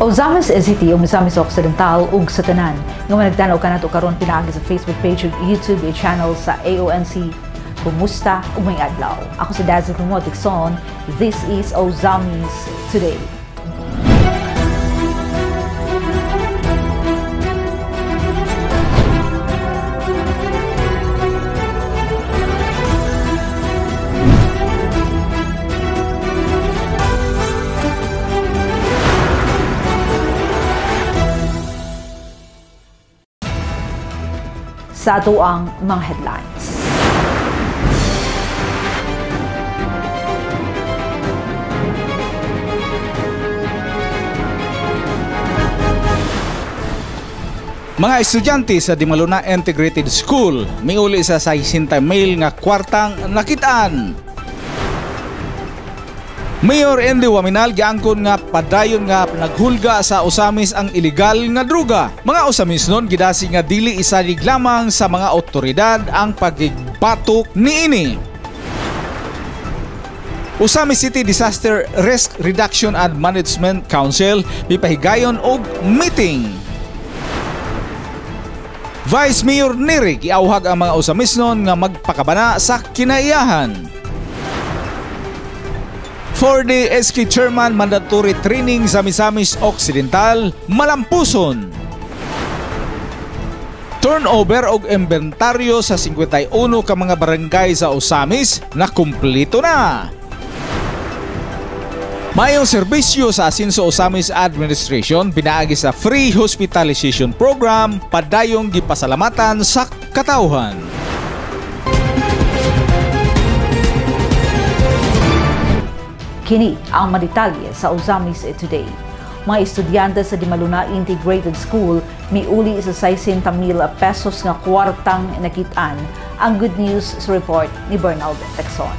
Ozamis City o Misamis Occidental ug sa tanan nga managtanaw kanato karon pinaagi sa Facebook page ug YouTube channel sa AONC. Kumusta ug may adlaw? Ako si Dazzle Motikson. This is Ozamis Today. Sa ato ang mga headlines. Mga estudyante sa Dimaluna Integrated School miuli sa 60 mil nga kwartang nakitaan. Mayor Andy Waminal giangkon nga padayon nga naghulga sa Osamis ang illegal nga droga. Mga Osamis nun gidasi nga dili isalig lamang sa mga otoridad ang pagigbatok niini. Osamis City Disaster Risk Reduction and Management Council mipahigayon og meeting. Vice Mayor Neri giauhag ang mga Osamis nun nga magpakabana sa kinaiyahan. 4-day SK Chairman mandatory training sa Misamis Occidental malampuson. Turnover og inventaryo sa 51 ka mga barangay sa Osamis na kumpleto na. Mayong serbisyo sa Asinso Osamis Administration pinaagi sa free hospitalization program padayong gipasalamatan sa katawhan. Kini ang madetalye sa Ozamis Today. Mga estudyante sa Dimaluna Integrated School miuli sa 60,000 pesos nga kwartang nakitaan. Ang good news sa report ni Bernald Texon.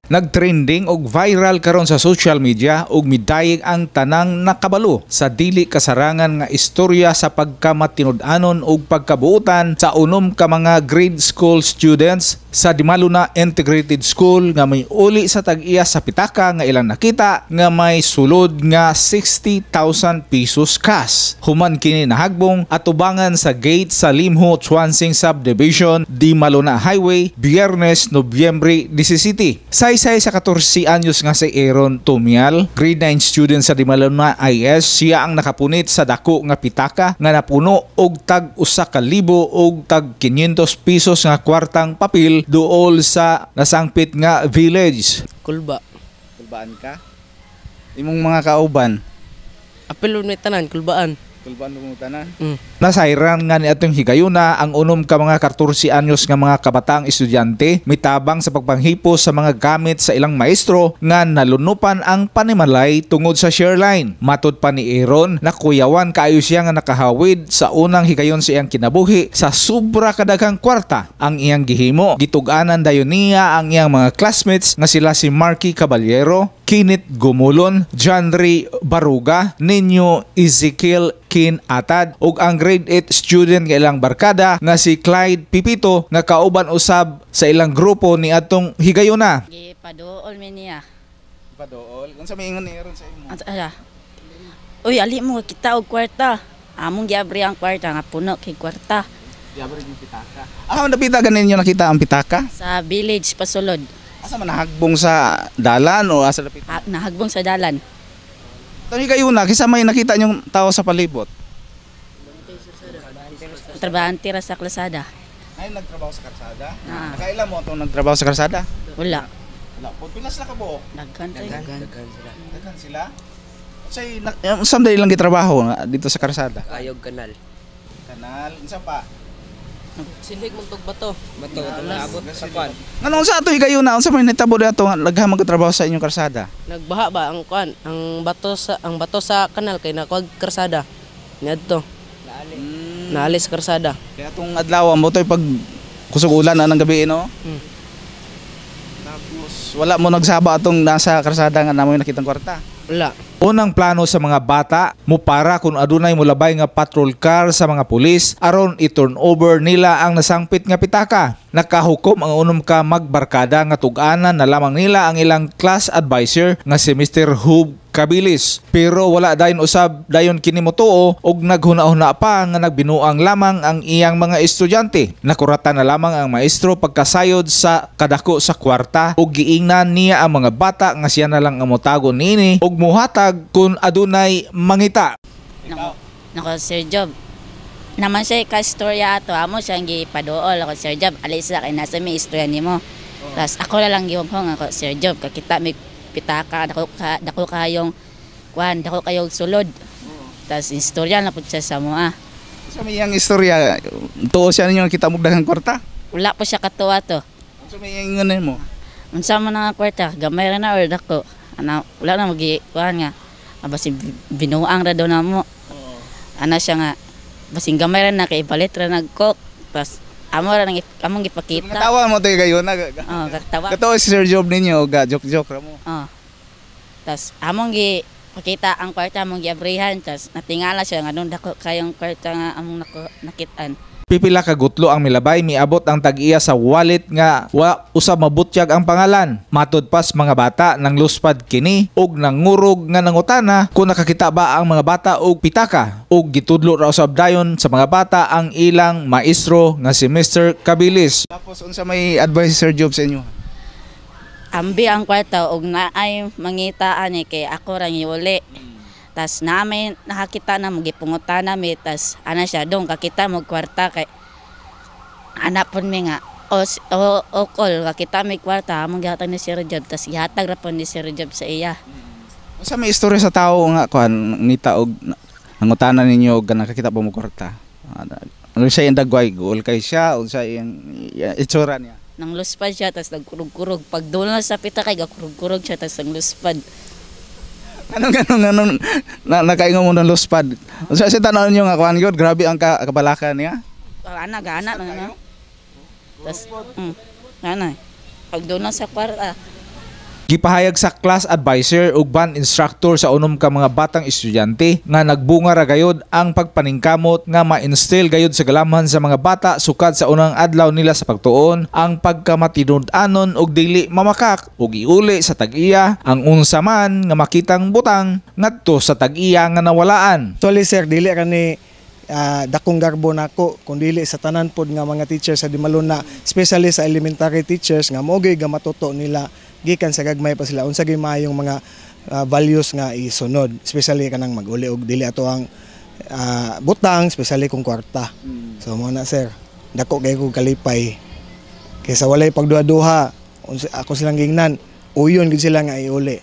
Nagtrending og viral karon sa social media og midayeg ang tanang nakabalo sa dili kasarangan nga istorya sa pagkamatinud-anon og pagkabuutan sa unom ka mga grade school students sa Dimaluna Integrated School nga may uli sa tag-iya sa pitaka nga ilang nakita nga may sulod nga 60,000 pesos cash. Human kini nahagbong atubangan sa gate sa Limho Chuansing Subdivision, Dimaluna Highway, Biyernes, Nobyembre 17. Saysay sa 14 anyos nga si Aaron Tumial, grade 9 student sa Dimaluna IS, siya ang nakapunit sa dako nga pitaka nga napuno og tag 1,000 og tag 500 pesos nga kwartang papel duol sa nasangpit nga village. Kulba. Kulbaan ka? Imong mga kauban? Apelon may tanan, kulbaan. Kulbaan mo tanan? Nasairan nga ni atong higayuna ang unom ka mga 14 anyos nga mga kabataang estudyante mitabang sa pagpanghipos sa mga gamit sa ilang maestro nga nalunupan ang panimalay tungod sa shareline. Matod pa ni Aaron na kuyawan kaayo siya nga nakahawid sa unang higayon sa iyang kinabuhi sa sobra kadaghang kwarta ang iyang gihimo. Gitug-anan dayon niya ang iyang mga classmates nga sila si Marky Caballero, Kinit Gumulon, Janry Baruga, Ninyo Ezekiel Kin Atad ug ang grade 8 student nga ilang barkada nga si Clyde Pipito nga kauban usab sa ilang grupo ni atong higayuna. Gipaduol mi niya. Padool. Unsa may ingon ni Aaron sa imo? Uy, ali mo kita og kwarta. Among giabri ang kwarta nga puno kay kwarta. Giabri yung pitaka. Napita ganin niyo nakita ang pitaka? Sa village pasulod. Asa man nahagbong sa dalan o asa lapit? Nahagbong sa dalan. Tani kayo na kisa may nakita niyong tao sa palibot. Trabahante ra sa kalsada. Ay nagtrabaho sa kalsada? Nakailan mo itong nagtrabaho sa kalsada? Wala. Wala. Pilas na ka buo? Daghan sila? Say someday lang gitrabaho dito sa kalsada. Ayog kanal. Kanal, unsa pa? Silig mong bato. Bato abot sa kwan. Nganong sa ato kayo na unsa may nitabo dato nga naghamag trabaho sa inyong kalsada? Nagbaha ba ang kwan, ang bato sa kanal kay nakuag karsada. Niadto. Naalis karsada. Kaya tong adlaw mo toy pag kusog ulan na ng gabi no? Tapos wala mo nagsaba atong nasa karsada nga namoy nakitang kwarta. Wala. Unang plano sa mga bata mo para kung adunay mulabay nga patrol car sa mga pulis aron i-turn over nila ang nasangpit nga pitaka. Nakahukom ang unom ka magbarkada nga tug-anan na lamang nila ang ilang class advisor nga si Mr. Hub Cabilis. Pero wala dayon usab dayon kini motuo og naghuna-huna pa nga nagbinuang lamang ang iyang mga estudyante. Nakuratan na lamang ang maestro pagkasayod sa kadako sa kwarta ug giingnan niya ang mga bata nga siya na lang ang motago niini ug muhatag kun adunay mangita. Nako Sir Job. Naman siya ka-istorya ato, amo siyang gipaduol ako Sir Job. Alis sa kay nasa may istorya nimo. Tas ako na lang gihong ako Sir Job kakita may pitaka dako kayong dako kayong sulod. Tas istorya na pud siya sa moa. Sa may iyang istorya, tuo siya ninyo kita mugdagang kwarta. Wala po siya katuwa to. Sa may iyang nganin mo. Unsa man nga kwarta, gamay ra na or dako. Wala na magi nga. Basin binuang ra daw namo. Ana siya nga basin gamay ra na kay ipalit ra nagkok. Tas among gipakita. Tawa mo tayo kayo na. Katawa. Kato si Sir Job ninyo, joke-joke ra mo. Tas among gipakita ang kwarta among giabrihan tas natingala siya nga dako kayong kwarta nga among nakitaan. Pipila ka gutlo ang milabay, miabot ang tag-iya sa wallet nga wa usab mabutyag ang pangalan. Matud pas mga bata nang luspad kini ug nangurog nga nangutana kung nakakita ba ang mga bata og pitaka ug gitudlo ra usab dayon sa mga bata ang ilang maestro nga si Mr. Cabilis. Tapos unsa may advice si Sir Job sa inyo? Ambi ang kwarta og naay mangitaan ni kay ako ra giuli. Tas namin nakakita na magipungutan nami tas ana siya dong kakita mo kwarta kay anak pun mi nga o call kakita mi kwarta among gihatag ni Sir Job tas gihatag ra pud ni Sir Job sa iya. Unsa may istorya sa tao nga kuan ngita og nangutanan ninyo og nakakita pa mo kwarta? Ano siya yung dagway goal kay siya unsa yung itsura niya? Nang luspad siya tas nagkurog-kurog pag dulo sa pita kay gakurog-kurog siya tas nang luspad. Anong nakaingon mo ng luspad? Sa tanong nyo nga kuhan yun, grabe ang kabalakan niya. Ana na. Tas ana. Pag doon sa kwarta. Gipahayag sa class advisor ug band instructor sa unom ka mga batang estudyante nga nagbunga ra gayud ang pagpaningkamot nga ma-instill gayud sa galamhan sa mga bata sukad sa unang adlaw nila sa pagtuon ang pagkamatinud-anon ug dili mamakak ug iuli sa tag-iya ang unsa man nga makitang butang ngadto sa tag-iya nga nawalaan. Actually sir, dili ka ni dakong garbo nako kung dili sa tanan pod nga mga teachers sa Dimaluna, especially sa elementary teachers nga mo'y gamatuto nila gikan sa gagmay pa sila unsa gyud maayong mga values nga isunod, especially kanang mag-uli og dili ato ang butang, especially kung kwarta. So mo na sir, dako kay ko kalipay kaysa walay pagduha-duha ako silang gingnan uyon gid sila nga iuli.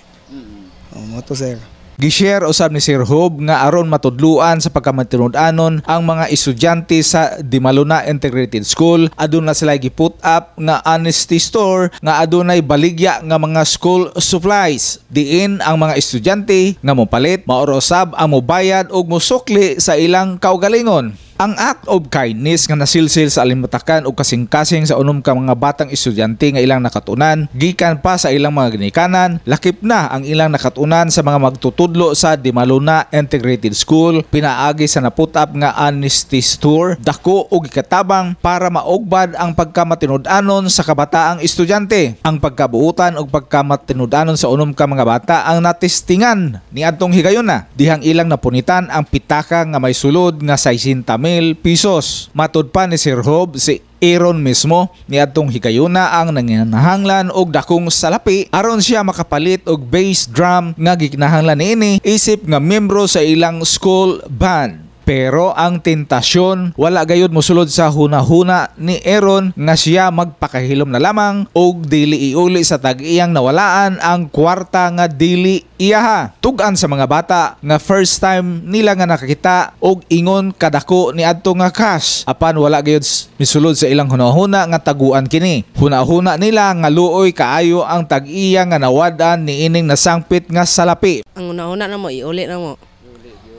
Mo to sir. Gishare usab ni Sir Job nga aron matudluan sa pagkamatinud-anon ang mga estudyante sa Dimaluna Integrated School, aduna sila giput up nga honesty store nga adunay baligya nga mga school supplies. Diin ang mga estudyante nga mopalit, maoro usab ang mobayad ug mosukli sa ilang kaugalingon. Ang act of kindness nga nasilsil sa alimutakan o kasing-kasing sa unom ka mga batang estudyante nga ilang nakatunan, gikan pa sa ilang mga ginikanan, lakip na ang ilang nakatunan sa mga magtutudlo sa Dimaluna Integrated School, pinaagi sa naput-up nga honesty store, dako o gikatabang para maugbad ang pagkamatinud-anon sa kabataang estudyante. Ang pagkabuutan o pagkamatinud-anon sa unom ka mga bata ang natistingan ni adtong higayuna, dihang ilang napunitan ang pitaka nga may sulod nga 60,000 pesos. Matud pa ni Sir Job, si Aaron mismo niadtong higayuna ang nanginahanglan og dakong salapi aron siya makapalit og bass drum nga gikinahanglan niini isip nga membro sa ilang school band. Pero ang tentasyon wala gayud mosulod sa hunahuna ni Aaron nga siya magpakahilom na lamang og dili iuli sa tag-iyang nawalaan ang kwarta nga dili iyaha. Tugan sa mga bata nga first time nila nga nakakita og ingon kadako ni adto nga cash apan wala gayud misulod sa ilang hunahuna nga taguan kini. Hunahuna nila nga luoy kaayo ang tag-iya nga nawadan niining nasangpit nga salapi. Ang una-una na mo iuli na mo.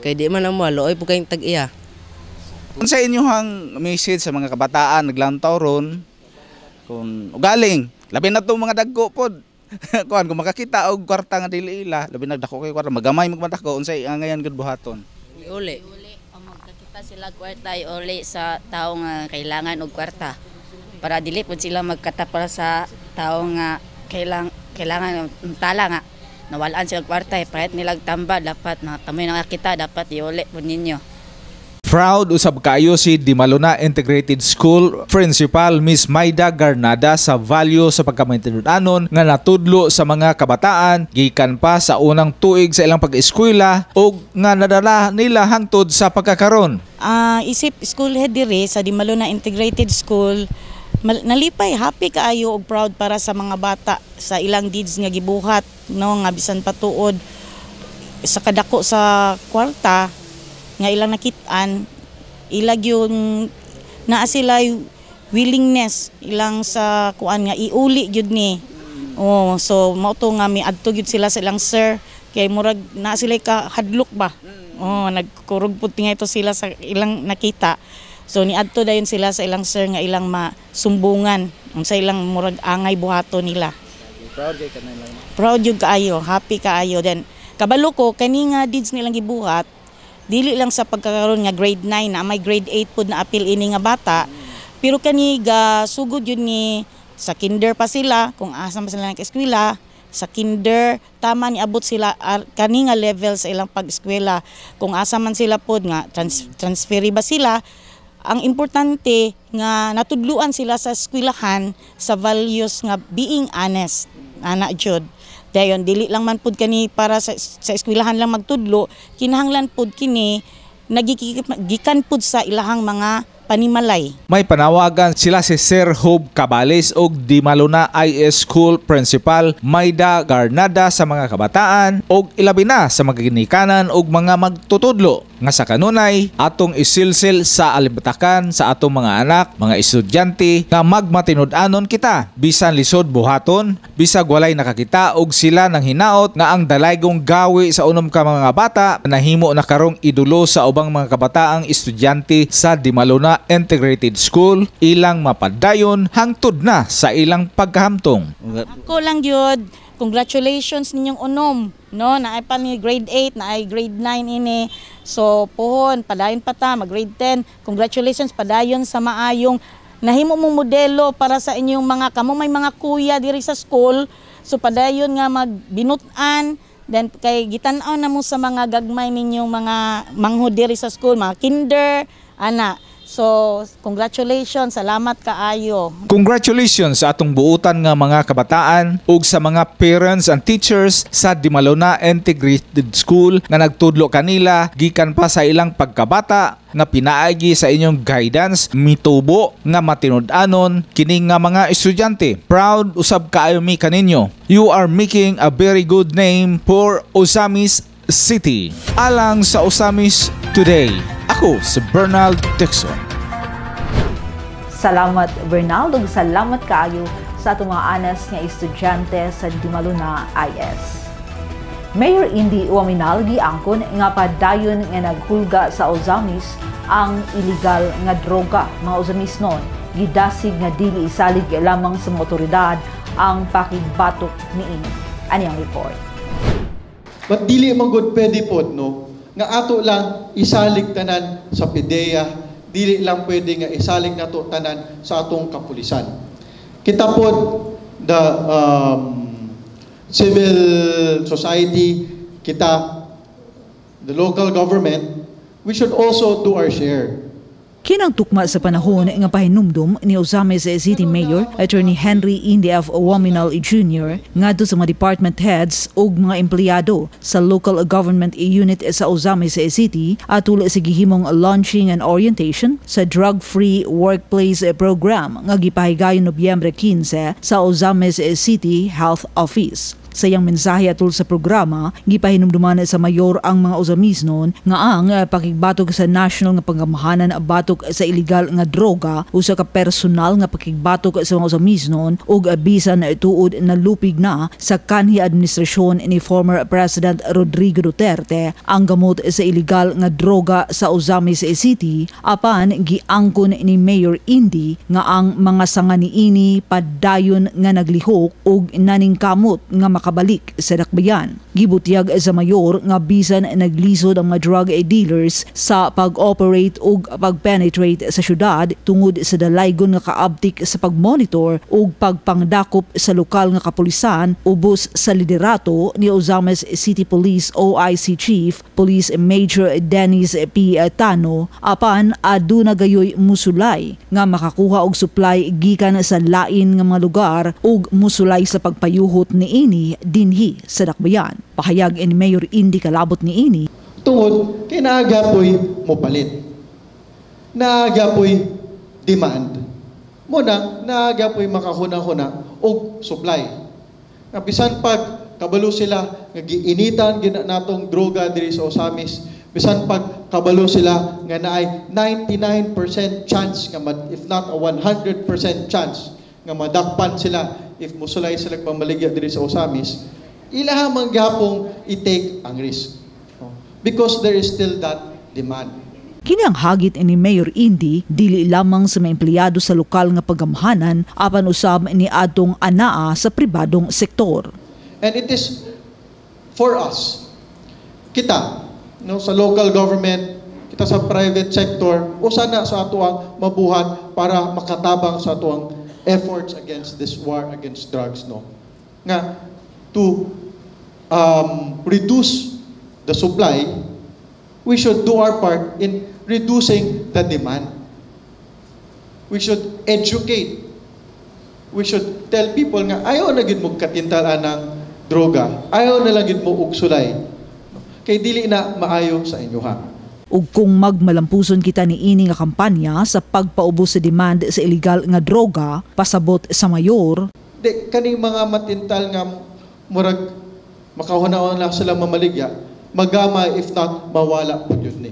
Kay di man mo looy po kayong tag-iya. Kung sa inyohang message sa mga kabataan naglantaw ron kung ugaling labi na tong mga dagko pod kuan kung makakita og kwarta nga dili ila labi na dako kay kwarta magamay magmadako unsay angayan gud buhaton. Iuli. Magkakita sila kwarta iuli sa tao nga kailangan og kwarta para dili pud sila magkatapal sa tao nga kailangan tala nga nawalaan sila kwarta, pahit nilang tamba, dapat tamoy na kita, dapat iuli po ninyo. Proud usab kayo si Dimaluna Integrated School Principal Miss Maida Garnada sa value sa pagkamatinud-anon nga natudlo sa mga kabataan gikan pa sa unang tuig sa ilang pag-eskwela o nga nadala nila hangtod sa pagkakaron. Isip school head dire sa Dimaluna Integrated School, nalipay, happy kaayo og proud para sa mga bata sa ilang deeds nga gibuhat, no, nga bisan patuod sa kadako sa kwarta nga ilang nakitaan, ilag yung naa sila willingness ilang sa kuan nga iuli gyud ni. So mao to nga miadto gyud sila sa ilang sir kay murag naa sila ka hadlok ba. Nagkurog pud nga ito sila sa ilang nakita. So niadto dayon sila sa ilang sir nga ilang masumbungan sa ilang murag angay buhato nila. Proud gyud kaayo, happy kaayo. Then kabalo ko kani nga deeds nilang gibuhat, dili lang sa pagkakaroon nga grade 9 na may grade 8 pud na apil ini nga bata, pero kani ga sugod yun ni sa kinder pa sila kung asa pa sila nag-eskwela, sa kinder tama ni abot sila kani nga level sa ilang pag-eskwela, kung asa man sila pod nga transferi ba sila. Ang importante nga natudluan sila sa eskwelahan sa values nga being honest, ana jud. Dayon dili lang man pud kani para sa eskwelahan lang magtudlo, kinahanglan pud kini nagikan pud sa ilahang mga panimalay. May panawagan sila si Sir Hope Cabales og Dimaluna IS School Principal Maida Garnada sa mga kabataan og ilabi na sa magaginikanan og mga magtutudlo nga sa kanunay atong isilsil sa alibatakan sa atong mga anak, mga estudyante nga magmatinud-anon kita bisan lisod buhaton, bisag walay nakakita og sila nang hinaot nga ang dalaygong gawi sa unom ka mga bata nahimo na karong idulo sa ubang mga kabataang estudyante sa Dimaluna Integrated School ilang mapadayon hangtod na sa ilang pagkahamtong. Ako lang yun, congratulations ninyong unom, no, na ay pa ni grade 8, na ay grade 9 ini. So pohon, padayon pa ta, mag grade 10. Congratulations, padayon sa maayong nahimo mong modelo para sa inyong mga kamo may mga kuya diri sa school. So padayon nga magbinutan, then kay gitan-aw na mo sa mga gagmay ninyong mga manghud diri sa school, mga kinder, ana. So, congratulations, salamat kaayo. Congratulations sa atong buutan nga mga kabataan ug sa mga parents and teachers sa Dimaluna Integrated School nga nagtudlo kanila gikan pa sa ilang pagkabata nga pinaagi sa inyong guidance mitubo nga matinud-anon kini nga mga estudyante. Proud usab kaayo mi kaninyo. You are making a very good name for Ozamis City. Alang sa Ozamis Today, ako si Bernald Dixon. Salamat Bernald ug salamat kaayo sa atong mga anas nga estudyante sa Dimaluna IS. Mayor Indy Uaminal giangkon nga padayon nga naghulga sa Ozamis ang illegal nga droga. Mga Ozamisnon gidasig nga dili isalig lamang sa mga otoridad ang pakigbatok niini. Ani ang report. But dili man gud pwede pod, no, nga ato lang isalig tanan sa PDEA, dili lang pwede nga isalig nato tanan sa atong kapulisan. Kita pod the civil society, kita the local government, we should also do our share. Kinang tukma sa panahon nga pahinumdum ni Ozamis City Mayor Attorney Henry Indy F. Uaminal Jr. ngadto sa mga department heads ug mga empleyado sa local government unit sa Ozamis City atol sa gihimong launching and orientation sa drug-free workplace program nga gipahigayon Nobyembre 15 sa Ozamis City Health Office. Sa iyang mensahe atol sa programa, gipahinumduman sa mayor ang mga Ozamisnon nga ang pakigbatok sa national nga pangamahanan batok sa illegal nga droga usa ka personal nga pakigbatok sa mga Ozamisnon ug bisan tuod na lupig na sa kanhi administrasyon ni former President Rodrigo Duterte ang gamot sa illegal nga droga sa Ozamis City apan giangkon ni Mayor Indy nga ang mga sanga niini padayon nga naglihok ug naningkamot nga makabalik sa dakbayan. Gibutyag sa mayor nga bisan naglisod ang mga drug dealers sa pag-operate ug pag-penetrate sa syudad tungod sa dalaygon nga kaabtik sa pagmonitor ug pagpangdakop sa lokal nga kapulisan ubos sa liderato ni Ozames City Police OIC Chief Police Major Dennis P. Tano apan aduna gayoy musulay nga makakuha og supply gikan sa lain nga mga lugar ug musulay sa pagpayuhot niini dinhi sa dakbayan. Pahayag ni Mayor Indy kalabot niini tungod kay naagapoy mopalit. Naagapoy demand. Muna naagapoy makahuna-huna og supply. Nga bisan pag kabalo sila nga giinitan gina natong droga diri sa Ozamis, bisan pag kabalo sila nga naay 99% chance nga if not a 100% chance nga madakpan sila if musulay sila pamaligya diri sa Ozamis, ilaha man gyapong i-take ang risk. Because there is still that demand. Kini ang hagit ni Mayor Indy dili lamang sa mga empleyado sa lokal nga pagamhanan apan usab ni adtong anaa sa pribadong sektor. And it is for us, kita, sa local government, kita sa private sector, o sana sa atuang mabuhat para makatabang sa atuang efforts against this war against drugs. Nga, to reduce the supply, we should do our part in reducing the demand. We should educate. We should tell people nga ayaw na gid mo katintalan ng droga, ayaw na lang gid mo og sulay. Kay dili na maayo sa inyo ha. Ug kung magmalampuson kita niini nga kampanya sa pagpaubos sa demand sa illegal nga droga, pasabot sa mayor. Kaning mga matintal nga murag makahuna-una lang sila mamaligya, magamay if not mawala po yun ni.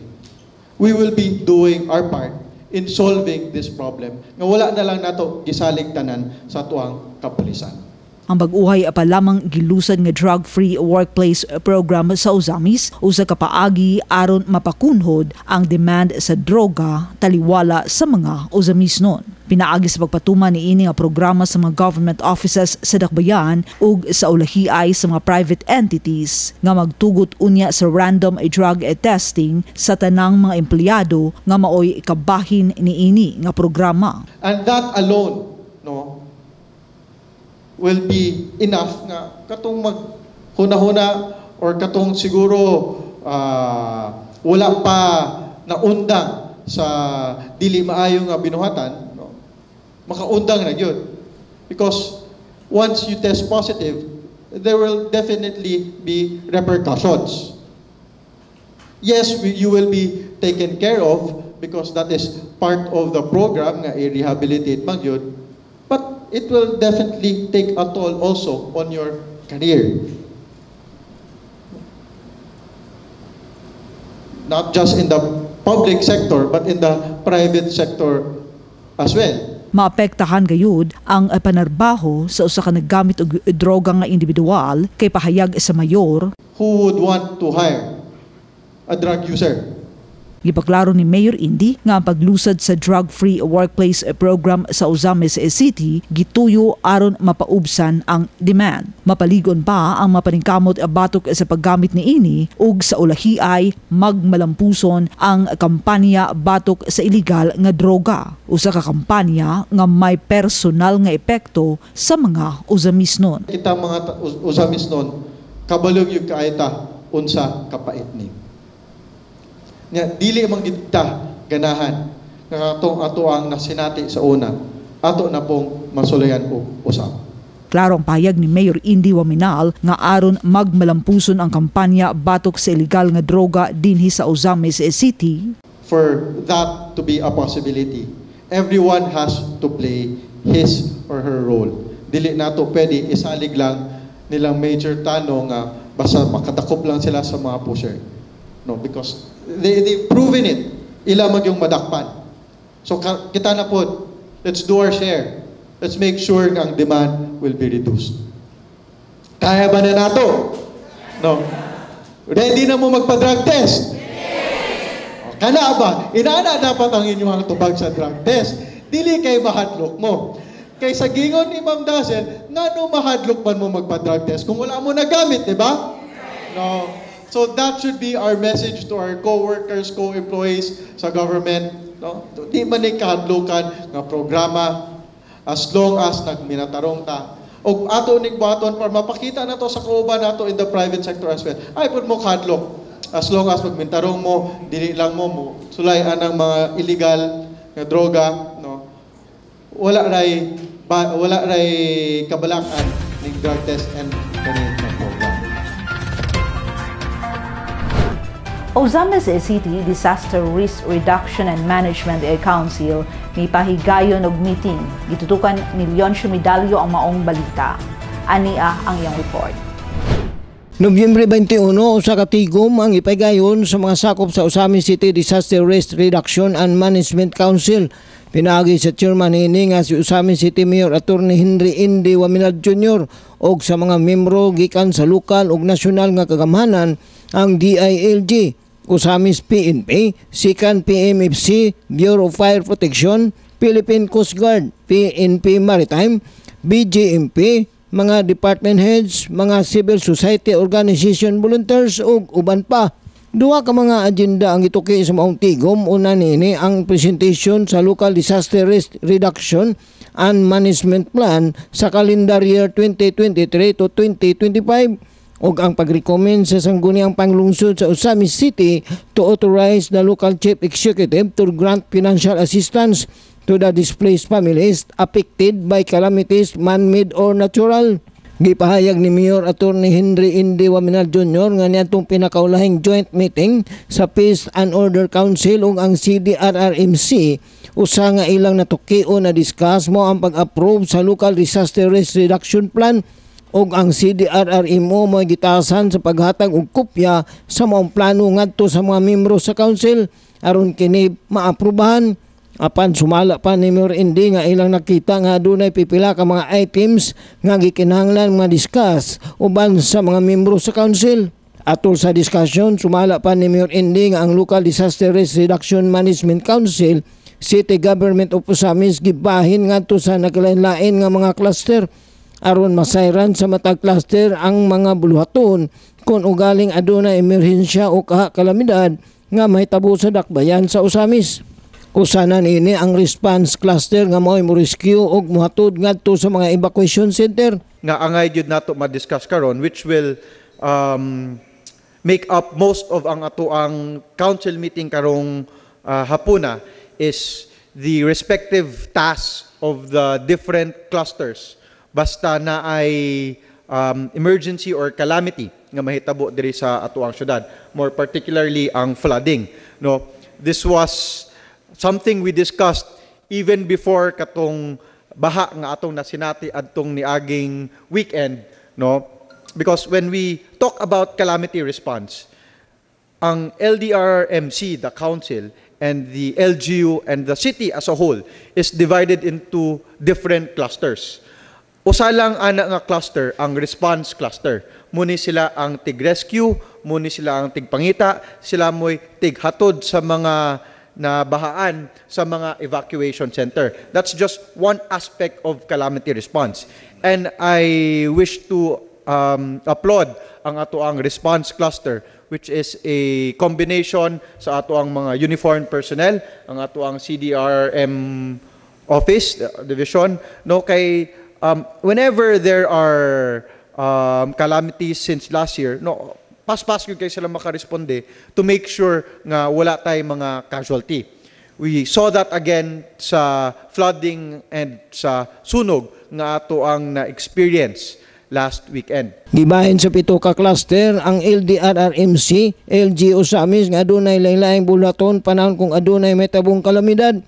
We will be doing our part in solving this problem. Nga wala na lang nato gisalig tanan sa tuang kapulisan. Ang bag-uhay pa lamang gilusad nga drug-free workplace program sa Ozamis usa ka paagi aron mapakunhod ang demand sa droga taliwala sa mga Ozamisnon. Pinaagi sa pagpatuman niini nga programa sa mga government offices sa dakbayan ug sa ulahiay sa mga private entities nga magtugot unya sa random drug testing sa tanang mga empleyado nga maoy kabahin niini nga programa. And that alone, will be enough nga katong maghuna-huna or katong siguro wala pa naundang sa dili maayo nga binuhatan, makaundang na yun. Because once you test positive, there will definitely be repercussions. Yes, you will be taken care of because that is part of the program nga i-rehabilitate man yun. But it will definitely take a toll also on your career. Not just in the public sector, but in the private sector as well. Maapektahan gayud ang panarbaho sa usa ka naggamit og droga nga individual kay pahayag sa mayor. Who would want to hire a drug user? Gipaklaro ni Mayor Indy nga ang paglusad sa drug-free workplace program sa Ozames City gituyo aron mapaubsan ang demand. Mapaligon pa ang mapaningkamot batok sa paggamit niini ug sa ulahiay magmalampuson ang kampanya batok sa illegal nga droga. Usa ka kampanya nga may personal nga epekto sa mga Ozamisnon. Kita mga Ozamisnon kabalog yung kaita unsa kapait ni. Nga dili man kita ganahan nga ato ang nasinati sa una ato na pong masulayan og usab. Klaro ang pahayag ni Mayor Indy Waminal nga aron magmalampuson ang kampanya batok sa illegal nga droga dinhi sa Ozames City. For that to be a possibility, everyone has to play his or her role. Dili nato pwede isalig lang nilang Major Tano nga basta makadakop lang sila sa mga pusher. No, because they've proven it. Ila mag yung madakpan. So kita na po, let's do our share. Let's make sure nga ang demand will be reduced. Kaya ba na nato? No. Ready na mo magpa-drug test? Yes. Kana ba? Inaana dapat ang inyong tubag sa drug test. Dili kay mahadlok mo. Kay sa gingon ni Ma'am Dazzle, nga no mahadlok man mo magpa-drug test kung wala mo nagamit, di ba? No. So that should be our message to our co-workers, co-employees sa government. No? Di man ni kahadlokan nga programa as long as nagminatarong ta. O ato ning buhaton para mapakita na to sa kauban nato in the private sector as well. Ay pud mo kahadlok. As long as magmintarong mo, dili lang mo sulayan ang mga illegal nga droga, no? Wala ray kabalakan ng drug test and kanin na program. Ozamis City Disaster Risk Reduction and Management Council may pahigayon og meeting. Gitutukan ni Leoncio Medallo ang maong balita. Ania ang iyang report. Nobyembre 21, usa ka tigom ang ipahigayon sa mga sakop sa Ozamis City Disaster Risk Reduction and Management Council. Pinaagi sa chairman ini nga si Ozamis City Mayor Attorney Henry Indy Waminad Jr. og sa mga membro gikan sa lokal ug nasyonal nga kagamhanan ang DILG, Ozamis PNP, Sikan PMFC, Bureau of Fire Protection, Philippine Coast Guard, PNP Maritime, BGMP, mga department heads, mga civil society organization volunteers ug uban pa. Duha ka mga agenda ang ituki sa maong tigom. Una nini ang presentation sa Local Disaster Risk Reduction and Management Plan sa calendar year 2023 to 2025 ug ang pag-recommend sa sangguniang panglungsod sa Ozamis City to authorize the local chief executive to grant financial assistance to the displaced families affected by calamities man-made or natural. Gipahayag ni Mayor Attorney Henry Indy Waminad Jr. nga niadtong pinakaulahing joint meeting sa Peace and Order Council ug ang CDRRMC usa nga ilang natukion na discuss mo ang pag-approve sa Local Disaster Risk Reduction Plan ug ang CDRRMO mo gitasan sa paghatag og kopya sa maong plano ngadto sa mga miyembro sa council aron kini maaprubahan. Apan sumala pa ni Mayor Indy nga ilang nakita nga adunay pipila ka mga items nga gikinahanglan mga discuss uban sa mga miyembro sa council. Atol sa discussion, sumala pa ni Mayor Indy nga ang Local Disaster Risk Reduction Management Council, City Government of Ozamis gibahin ngadto sa naglain-lain nga mga cluster aron masayran sa matag cluster ang mga buluhaton kung ugaling adunay emerhensya o kalamidad nga mahitabo sa dakbayan sa Ozamis. Usanan ini ang response cluster nga mo'y mo-rescue og muhatod ngadto sa mga evacuation center. Nga angay gyud nato ma-discuss karon which will make up most of ang ato ang council meeting karong hapuna is the respective tasks of the different clusters. Basta na ay emergency or calamity nga mahitabo diri sa ato ang syudad, more particularly ang flooding. No, this was something we discussed even before katong baha nga atong nasinati adtong niaging weekend, no? Because when we talk about calamity response, ang LDRMC, the council, and the LGU and the city as a whole is divided into different clusters. Usa lang ana nga cluster ang response cluster. Muni sila ang tig-rescue, muni sila ang tig-pangita, sila mo'y tig-hatod sa mga na bahaan sa mga evacuation center. That's just one aspect of calamity response. And I wish to applaud ang ato ang response cluster, which is a combination sa ato ang mga uniformed personnel, ang ato ang CDRM office, division, no, kay whenever there are calamities since last year, no, pas-pas yun kayo sila makaresponde to make sure nga wala tayong mga casualty. We saw that again sa flooding and sa sunog nga ato ang na-experience last weekend. Gibahin sa pito ka cluster ang LDRRMC, LG Ozamis nga adunay lain-laing bulaton panahon kung adunay may tabong kalamidad.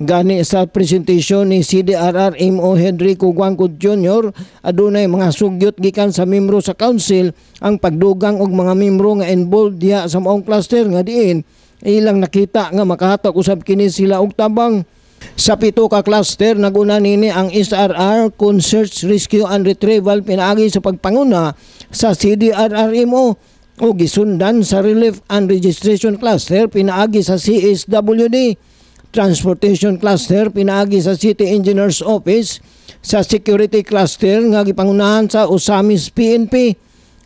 Gani sa presentation ni CDRRMO Henrico Guangcod Jr., adunay mga sugyot gikan sa membro sa council ang pagdugang og mga membro nga involved diha sa maong cluster nga diin ilang nakita nga makahatag usab kini sila og tabang. Sa pito ka cluster naguna nini ang SRR kun Search, Rescue and Retrieval pinaagi sa pagpanguna sa CDRRMO o gisundan sa Relief and Registration cluster pinaagi sa CSWD. Transportation cluster pinaagi sa City Engineers Office, sa security cluster nga gipangunahan sa Usamis PNP.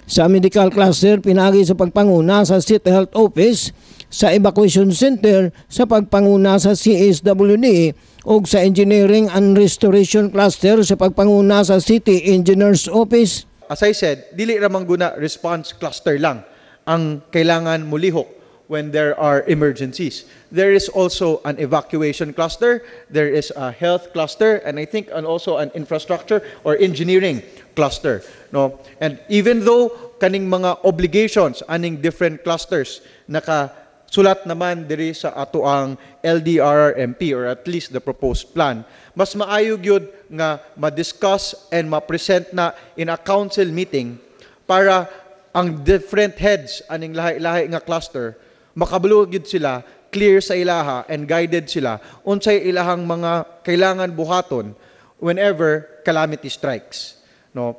Sa medical cluster pinagi sa pagpanguna sa City Health Office, sa evacuation center sa pagpanguna sa CSWD ug sa engineering and restoration cluster sa pagpanguna sa City Engineers Office. As I said, dili ra mangguna response cluster lang ang kailangan mulihok when there are emergencies. There is also an evacuation cluster, there is a health cluster, and I think also an infrastructure or engineering cluster. No? And even though kaning mga obligations aning different clusters nakasulat naman diri sa ato ang LDRRMP or at least the proposed plan, mas maayo gyud nga ma-discuss and ma-present na in a council meeting para ang different heads aning lahi-lahi nga cluster makabalo gyud sila, clear sa ilaha and guided sila unsay ilahang mga kailangan buhaton whenever calamity strikes. No?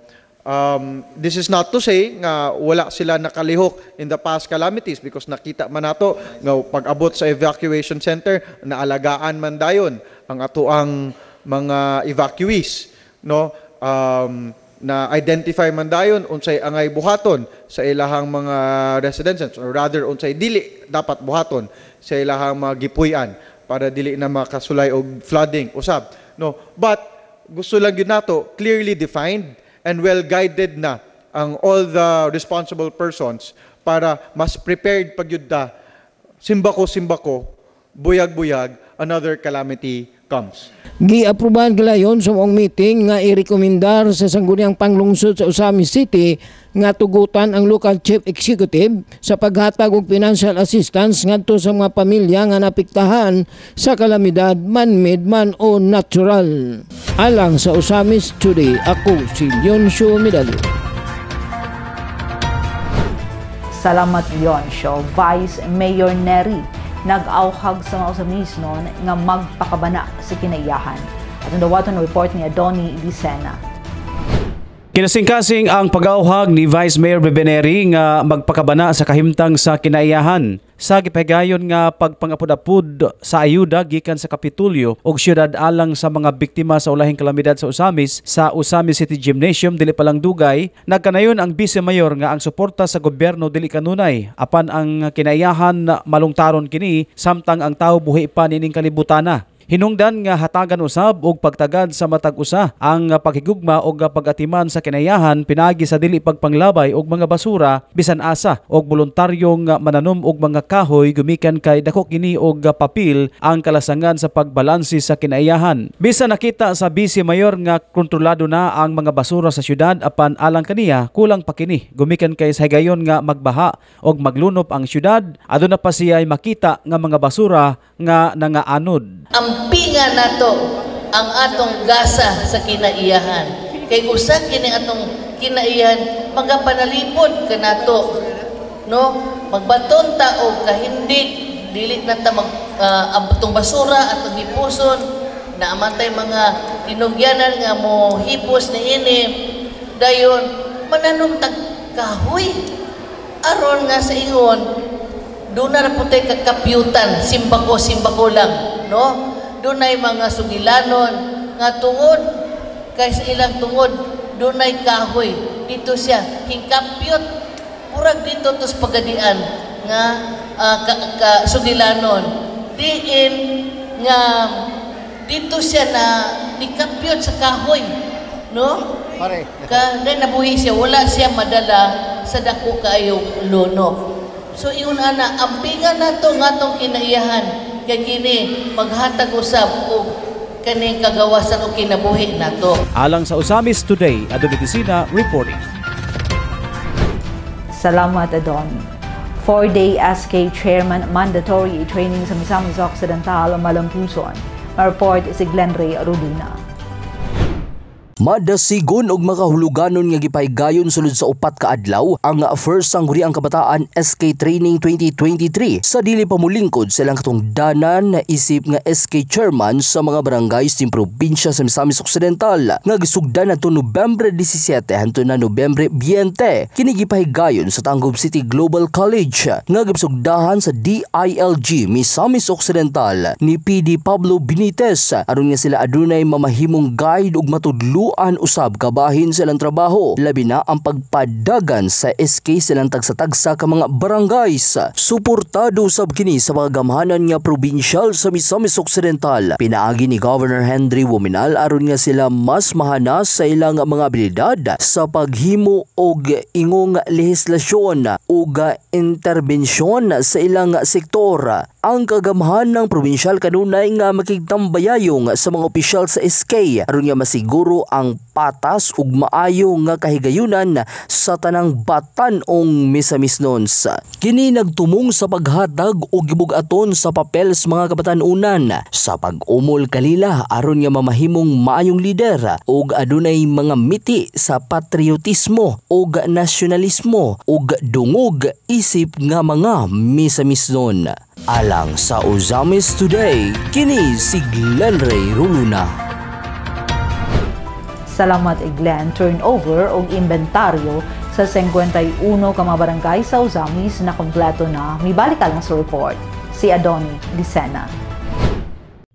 This is not to say nga wala sila nakalihok in the past calamities because nakita man nato nga pag-abot sa evacuation center naalagaan man dayon ang ato ang mga evacuees, no? Na identify man dayon unsay angay buhaton sa ilahang mga residents or rather unsay dili dapat buhaton sa ilahang mga gipuy-an para dili na makasulay og flooding usab, no? But gusto lang gyud nato clearly defined and well guided na ang all the responsible persons para mas prepared pag yun da simbako buyag another calamity comes. Giaprubahan galayon sa mong meeting nga irekomendar sa sangguniang panglungsod sa Usamis City nga tugutan ang local chief executive sa paghatag og financial assistance ngadto sa mga pamilya nga napiktahan sa kalamidad man-made man o natural. Alang sa Usamis Today, ako si Leoncio Medallo. Salamat Leoncio. Vice Mayor Neri nag-auhag sa mga Usamis noon nga magpakabana sa kinaiyahan. At ang dawaton report ni Adoni Licena. Kinasingkasing ang pag-auhag ni Vice Mayor Bebeneri nga magpakabana sa kahimtang sa kinaiyahan sa gipahigayon nga pagpangapud-apud sa ayuda gikan sa Kapitulyo ug syudad alang sa mga biktima sa ulahing kalamidad sa Usamis sa Usamis City Gymnasium dili palang dugay. Nagkanayon ang Vice Mayor nga ang suporta sa gobyerno dili kanunay apan ang kinaiyahan malungtaron kini samtang ang tao buhi pa nining kalibutana. Hinungdan nga hatagan usab og pagtagad sa matag usa ang paghigugma og pag-atiman sa kinayahan pinagi sa dili pagpanglabay og mga basura bisan asa og voluntaryong mananom og mga kahoy gumikan kay dako kini og papel ang kalasangan sa pagbalansi sa kinayahan. Bisan nakita sa Vice Mayor nga kontrolado na ang mga basura sa syudad apan alang kaniya kulang pa kini gumikan kay sa higayon nga magbaha og maglunop ang syudad aduna pa siya makita nga mga basura nga nangaanod. Ampinga nato ang atong gasa sa kinaiyahan. Kay usa kini atong kinaiyahan magapanalipod kanato, no? Magbaton ta og kahindig dili na ta abtong basura atong hipuson na amantay mga tinugyanan nga mo hipos niini dayon mananom tag kahoy aron nga sa ingon doon na putay kakapyutan simbako lang, no? Dunay mga sugilanon nga tungod kaysa ilang tungod dunay kahoy dito siya hingkapyot murag dito tos pagadian nga sugilanon diin nga dito siya na nikapyot sa kahoy, no? Pare ka nabuhi siya wala siya madala sa dako kayo lunok. So iyon ana ampingan nato ngatong kinaiyahan kay kini maghatag usab og kaning kagawasan o kinabuhi nato. Alang sa Usamis Today, Adon Licena reporting. Salamat Adon. 4-day SK Chairman mandatory training sa Misamis Occidental Malampuson. Ma-report si Glenn Ray Arulina. Madasigon og makahuluganon nga gipaygayon sulod sa 4 ka adlaw ang First Sangguniang Kabataan SK Training 2023 sa dili pa mulingkod sa ilang katungdanan isip nga SK Chairman sa mga barangays ng probinsya sa Misamis Occidental nga gisugdan adto Nobyembre 17 hangtod na Nobyembre 20. Kini gipaygayon sa Tangub City Global College nga gisugdahan sa DILG Misamis Occidental ni PD Pablo Benitez aron nga sila adunay mamahimong guide ug matudlo usab kabahin silang trabaho labi na ang pagpadagan sa SK silang tagsa-tagsa ka mga barangays. Suportado usab kini sa mga gamhanan nga probinsyal sa Misamis Occidental. Pinaagi ni Governor Henry Wominal aron nga sila mas mahanas sa ilang mga abilidad sa paghimo og ingong lehislasyon ug interbensyon sa ilang sektor. Ang kagamhan ng probinsyal kanunay nga makigtambayayong sa mga opisyal sa SK aron nga masiguro ang patas ug maayo nga kahigayunan sa tanang batan-ong Misamisnons. Kini nagtumong sa paghatag og gibug-aton sa papel sa mga kabatan-unan sa pag-umol kalila aron nga mamahimong maayong lider ug adunay mga miti sa patriotismo ug nasyonalismo ug dungog isip nga mga Misamisnon. Alang sa Usamis Today, kini si Glenn Ray Ruluna. Salamat Glenn. Turnover o inventaryo sa 51 ka mga barangay sa Usamis na kompleto na. Mibalik ka lang sa report. Si Adoni Dicena.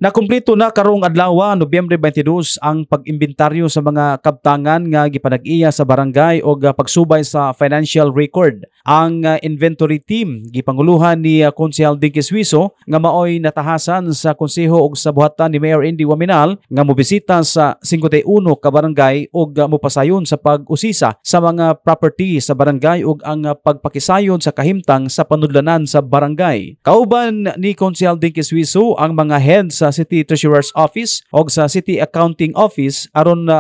Nakumpleto na karong adlaw Nobyembre 22 ang pag-imbentaryo sa mga kabtangan nga gipanag-iya sa barangay o pagsubay sa financial record. Ang inventory team gipanguluhan ni Konsehal Dinky Suiso nga maoy natahasan sa konseho ug sa buhatan ni Mayor Indy Wominal nga mobisita sa 51 ka barangay ug mopasayon sa pag-usisa sa mga property sa barangay ug ang pagpakisayon sa kahimtang sa panudlanan sa barangay. Kauban ni Konsehal Dinky Suiso ang mga head sa City Treasurer's Office o sa City Accounting Office aron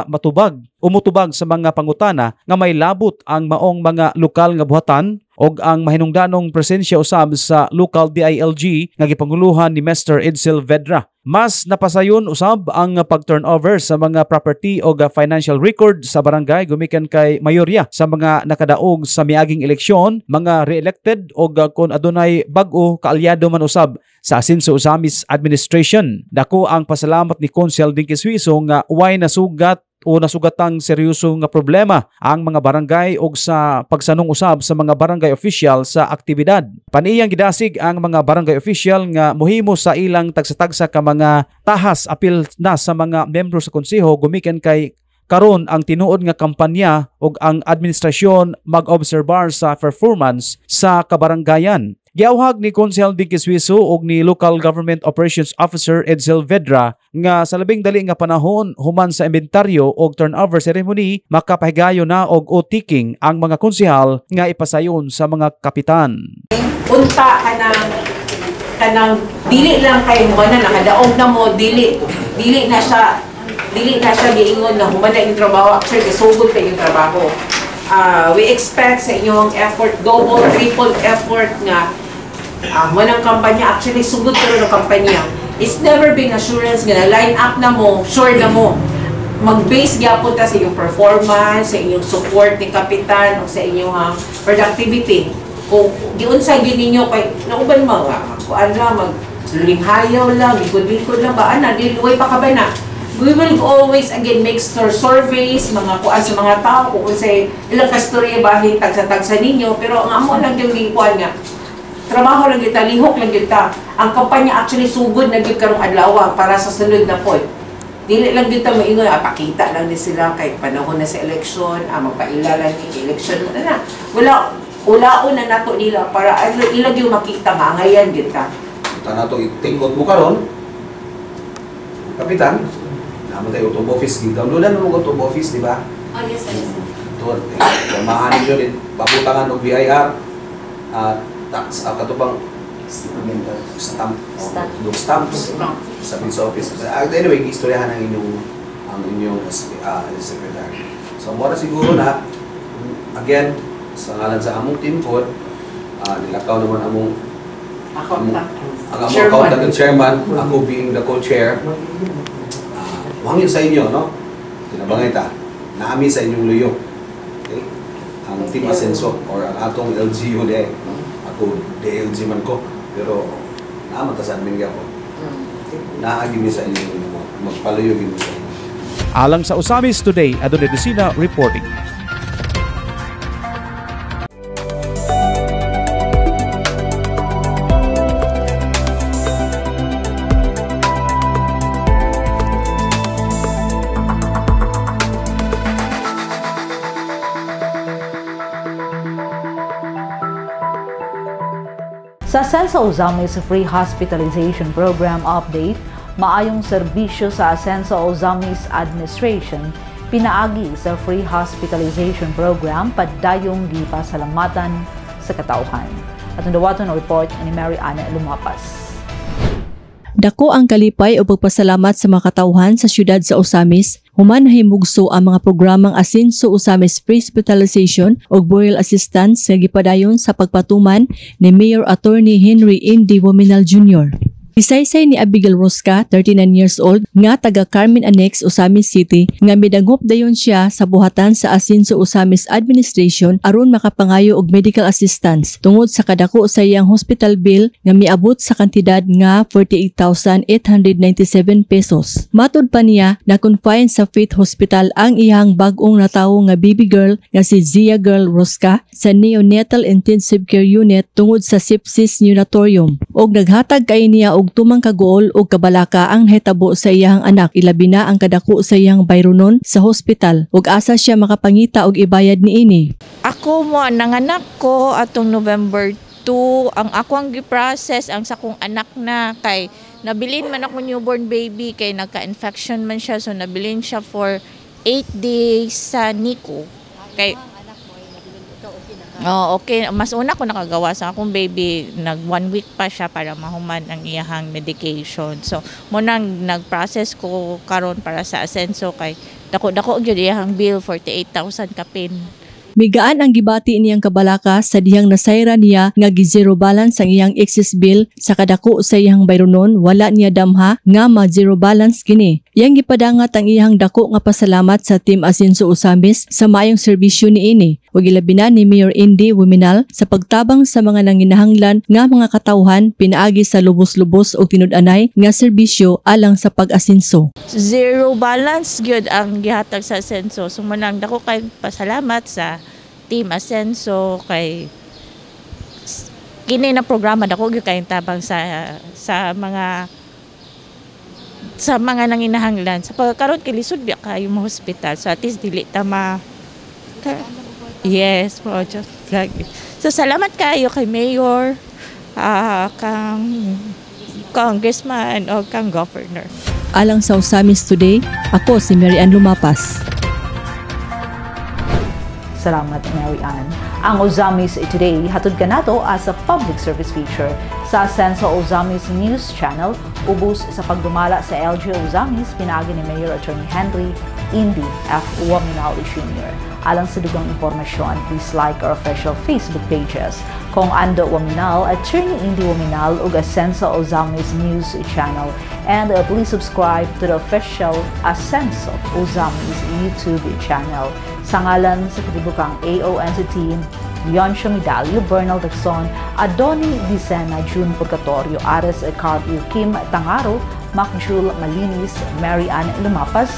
umutubag sa mga pangutana nga may labot ang maong mga lokal nga buhatan og ang mahinungdanong presensya usab sa local DILG nga gipanguluhan ni Mr. Edsel Vedra. Mas napasayon usab ang pag-turnover sa mga property o financial record sa barangay gumikan kay mayorya sa mga nakadaog sa miaging eleksyon, mga re-elected o kung adunay bag-o kaalyado man usab sa Asinso Usamis Administration. Dako ang pasalamat ni Konsehal Dinky Suiso nga way nasugat o nasugatang seryoso nga problema ang mga barangay og sa pagsanong usab sa mga barangay official sa aktibidad. Paniyang gidasig ang mga barangay official nga mohimo sa ilang tagsa-tagsa ka mga tahas apil na sa mga membro sa konseho gumikan kay karon ang tinuod nga kampanya ug ang administrasyon mag-obserbar sa performance sa kabarangayan. Giawhag ni Konsehal Dinky Suiso ug ni Local Government Operations Officer Edsel Vedra nga sa labing dali nga panahon human sa inventaryo ug turnover ceremony makapahigayo na og o-ticking ang mga konsehal nga ipasayon sa mga kapitan. Unta kanang dili lang kay mo na nakadaog na mo dili na siya giingon na human na yung trabaho actually kasugod kay yung trabaho. We expect sa inyong effort, double, triple effort nga manang kampanya, actually sugod pero ng kampanya. It's never been assurance nga line up na mo, sure na mo. Mag-base gyapon ta sa inyong performance, sa inyong support ni kapitan, o sa inyong productivity. Kung giunsay gyud ninyo kay nauban mga kuan lang maglinghayaw lang, likod-likod lang ba ana diluway pa ka ba na? We will always again make surveys, mga kuan sa mga tao kung say ilang kastorya bahin tagsa-tagsa ninyo, pero ang amo lang yung kuan nga trabaho lang kita, lihok lang kita. Ang kampanya actually sugod na gyud karong adlaw para sa sunod na pod. Dili lang kita maingon pakita lang ni sila kay panahon na sa election, magpaila lang ni election mo na. Ulaon na nato nila para ilag yung makita mangayan kita. Kita nato itingot mo karon. Kapitan, naman tayo auto office dito. Downloadan mo auto office, di ba? Oh, yes, yes. Ito, yamahan nyo din. Paputangan ng BIR. Katupang stamps sa pizza office. Anyway, istoryahan ang inyong secretary. So, mura siguro na, again, sa ngalan sa among team code, nilakaw naman ang among accountant chairman, ako being the co-chair. Wangin sa inyo, no? Tinabangay ta. naami sa inyong luyo. Okay? Ang Team Asenso or ang atong LGU de, no? Ako DLG man ko, pero naamatasan min gyapon. Naagi mi sa inyong luyo, magpaluyo gyud mo sa inyo. Alang sa Usamis Today, Adonai Decina reporting. Sa Asenso Ozamis Free Hospitalization Program update, maayong serbisyo sa Asenso Ozamis Administration pinaagi sa Free Hospitalization Program padayong gipasalamatan sa katauhan. At ang dawaton report ni Mary Anna Lumapas. Dako ang kalipay o pagpasalamat sa mga katauhan sa syudad sa Ozamis, human nahimugso ang mga programang Asenso Ozamis Free Hospitalization o Burial Assistance nga gipadayon sa pagpatuman ni Mayor Attorney Henry Indy Wominal Jr. Isaysay ni Abigail Rosca, 39 years old, nga taga Carmen Annex, Ozamis City, nga midangop dayon siya sa buhatan sa Asenso Ozamis Administration aron makapangayo og medical assistance tungod sa kadako sa iyang hospital bill nga miabot sa kantidad nga 48,897 pesos. Matud pa niya na confine sa Faith Hospital ang iyang bag-ong natawo nga baby girl nga si Zia Girl Rosca sa Neonatal Intensive Care Unit tungod sa sepsis neonatorium og naghatag kay niya og tumang kagool o kabalaka ang hetabo sa iyang anak, ilabi na ang kadako sa iyang bayronon sa hospital ug asa siya makapangita og ibayad niini. Ako mo nanganak ko atong November 2, ang ako ang gi-process ang sakong anak na kay nabilin man ako newborn baby kay nagka-infection man siya, so nabilin siya for 8 days sa NICU. Kay okay. Mas una ko nakagawa sa akong baby, nag 1 week pa siya para mahuman ang iyahang medication. So, munang nag-process ko karon para sa Asenso kay dako-dako gyud iyahang bill 48,000 kapin. Migaan ang gibati niyang kabalaka sa dihang nasayra niya nga gi-zero balance ang iyang excess bill sa kadako sa iyang bayronon, wala niya damha nga ma-zero balance kini. Yang gipadangat ang iyang dako nga pasalamat sa Team Asenso Ozamis sa maayong serbisyo niini. Ug ilabi na ni Mayor Indy Wominal sa pagtabang sa mga nanginahanglan nga mga katawhan pinaagi sa lubos-lubos o tinud-anay nga serbisyo alang sa pag-asenso. Zero balance gyud ang gihatag sa Asenso. So manang dako kay pasalamat sa Team Asenso kay kini na programa dako gyud kay tabang sa mga nanginahanglan sa pagkaron kay lisod biya kayo mo hospital, so at least dili ta yes, project like it. So salamat kayo kay Mayor, kang Congressman o kang Governor. Alang sa Ozamis Today, ako si Mary Ann Lumapas. Salamat, Mary Ann. Ang Ozamis Today hatod kanato as a public service feature sa Asenso Ozamis News Channel. Ubos sa pagdumala sa LGU Ozamis pinaagi ni Mayor Attorney Henry Indy F. Wominal Jr. Alang sa dugang impormasyon, please like our official Facebook pages. Kung Ando Wominal, Attorney Indy Wominal ug Asenso Ozamis News Channel. And please subscribe to the official Asenso Ozamis YouTube channel. Sa ngalan sa katibukang AONC team, Leoncio Medalio, Bernal Dacson, Adoni Dicena, June Purgatorio, Ares Carpio, Kim Tangaro, Macjul Malinis, Mary Ann Lumapas,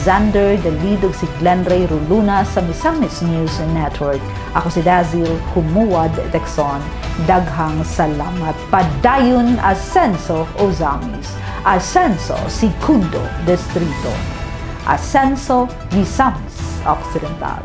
Xander Dalidog, si Glenn Ray Ruluna sa Misamis News Network. Ako si Dazil Humuad Dacson. Daghang salamat. Padayon Asenso Ozamis. Asenso Segundo Distrito. Asenso Misamis Occidental.